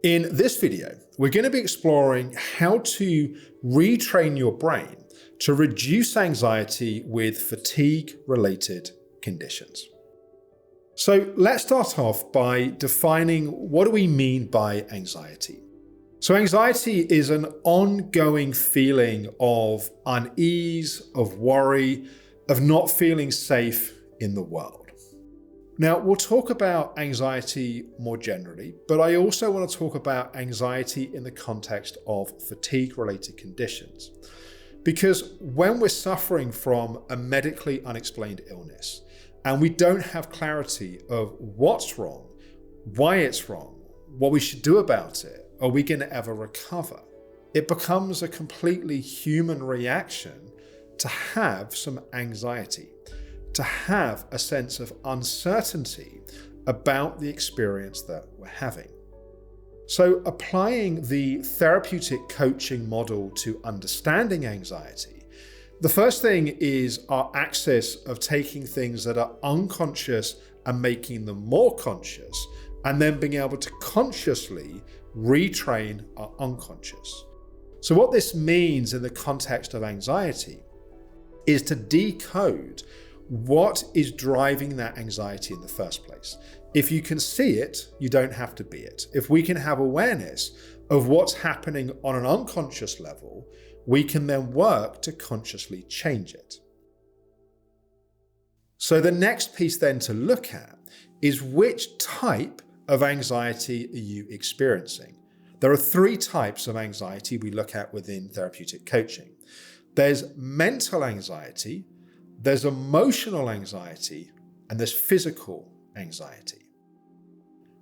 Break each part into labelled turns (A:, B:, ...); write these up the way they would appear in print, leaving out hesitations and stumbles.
A: In this video, we're going to be exploring how to retrain your brain to reduce anxiety with fatigue-related conditions. So let's start off by defining what do we mean by anxiety. So anxiety is an ongoing feeling of unease, of worry, of not feeling safe in the world. Now, we'll talk about anxiety more generally, but I also want to talk about anxiety in the context of fatigue-related conditions. Because when we're suffering from a medically unexplained illness, and we don't have clarity of what's wrong, why it's wrong, what we should do about it, are we going to ever recover? It becomes a completely human reaction to have some anxiety, to have a sense of uncertainty about the experience that we're having. So applying the therapeutic coaching model to understanding anxiety, the first thing is our axis of taking things that are unconscious and making them more conscious, and then being able to consciously retrain our unconscious. So what this means in the context of anxiety is to decode what is driving that anxiety in the first place. If you can see it, you don't have to be it. If we can have awareness of what's happening on an unconscious level, we can then work to consciously change it. So the next piece then to look at is which type of anxiety are you experiencing? There are three types of anxiety we look at within therapeutic coaching. There's mental anxiety, there's emotional anxiety, and there's physical anxiety.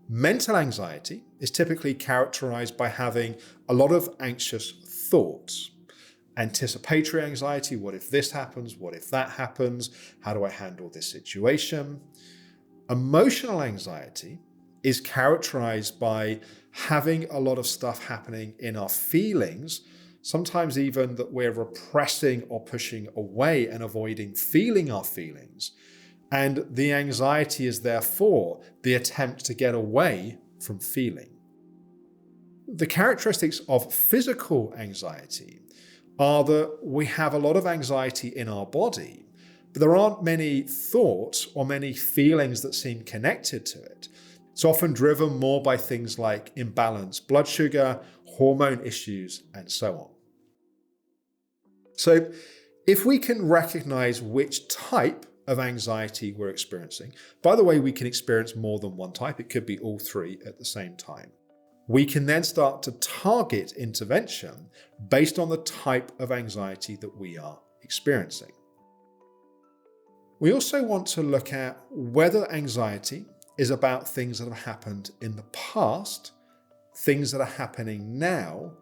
A: Mental anxiety is typically characterized by having a lot of anxious thoughts. Anticipatory anxiety, what if this happens? What if that happens? How do I handle this situation? Emotional anxiety is characterized by having a lot of stuff happening in our feelings, sometimes even that we're repressing or pushing away and avoiding feeling our feelings. And the anxiety is therefore the attempt to get away from feeling. The characteristics of physical anxiety are that we have a lot of anxiety in our body, but there aren't many thoughts or many feelings that seem connected to it. It's often driven more by things like imbalanced blood sugar, hormone issues, and so on. So if we can recognize which type of anxiety we're experiencing, by the way, we can experience more than one type. It could be all three at the same time. We can then start to target intervention based on the type of anxiety that we are experiencing. We also want to look at whether anxiety is about things that have happened in the past, things that are happening now,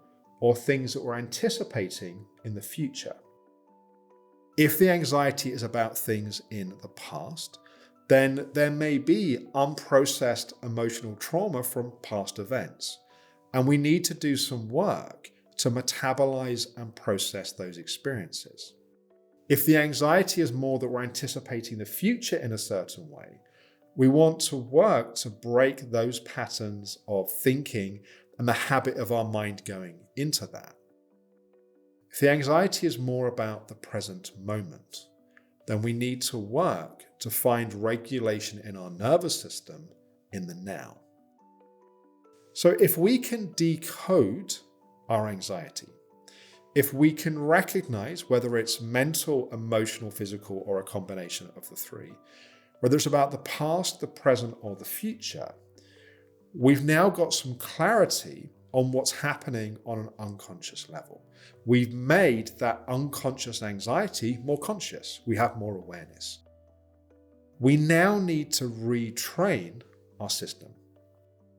A: or things that we're anticipating in the future. If the anxiety is about things in the past, then there may be unprocessed emotional trauma from past events, and we need to do some work to metabolize and process those experiences. If the anxiety is more that we're anticipating the future in a certain way, we want to work to break those patterns of thinking and the habit of our mind going into that. If the anxiety is more about the present moment, then we need to work to find regulation in our nervous system in the now. So if we can decode our anxiety, if we can recognize whether it's mental, emotional, physical, or a combination of the three, whether it's about the past, the present, or the future, we've now got some clarity on what's happening on an unconscious level. We've made that unconscious anxiety more conscious. We have more awareness. We now need to retrain our system.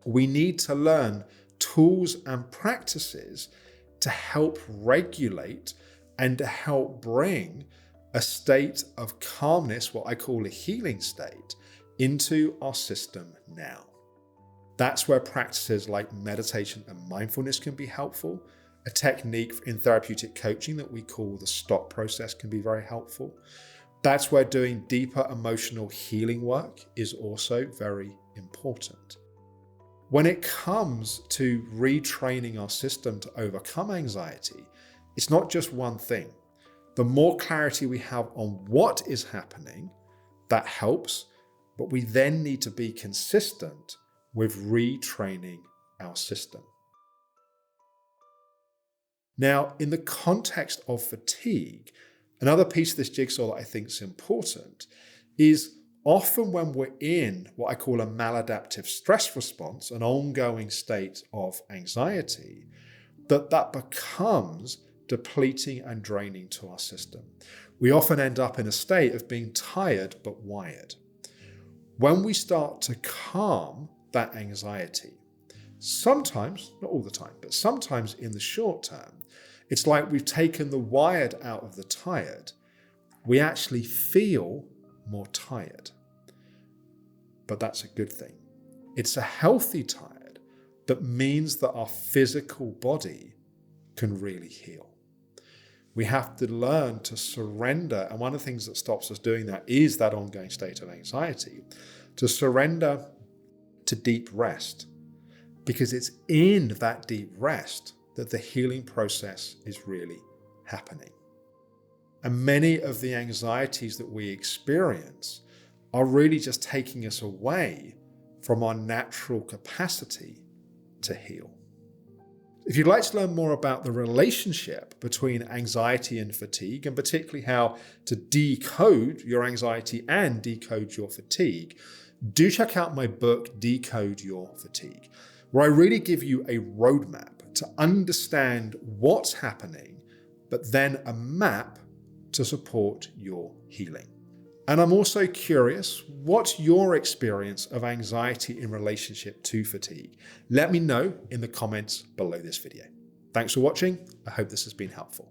A: We need to learn tools and practices to help regulate and to help bring a state of calmness, what I call a healing state, into our system now. That's where practices like meditation and mindfulness can be helpful. A technique in therapeutic coaching that we call the stop process can be very helpful. That's where doing deeper emotional healing work is also very important. When it comes to retraining our system to overcome anxiety, it's not just one thing. The more clarity we have on what is happening, that helps, but we then need to be consistent with retraining our system. Now, in the context of fatigue, another piece of this jigsaw that I think is important is often when we're in what I call a maladaptive stress response, an ongoing state of anxiety, that becomes depleting and draining to our system. We often end up in a state of being tired but wired. When we start to calm that anxiety, sometimes, not all the time, but sometimes in the short term, it's like we've taken the wired out of the tired. We actually feel more tired. But that's a good thing. It's a healthy tired that means that our physical body can really heal. We have to learn to surrender, and one of the things that stops us doing that is that ongoing state of anxiety, to surrender to deep rest, because it's in that deep rest that the healing process is really happening. And many of the anxieties that we experience are really just taking us away from our natural capacity to heal. If you'd like to learn more about the relationship between anxiety and fatigue, and particularly how to decode your anxiety and decode your fatigue, do check out my book, Decode Your Fatigue, where I really give you a roadmap to understand what's happening, but then a map to support your healing. And I'm also curious, what's your experience of anxiety in relationship to fatigue? Let me know in the comments below this video. Thanks for watching. I hope this has been helpful.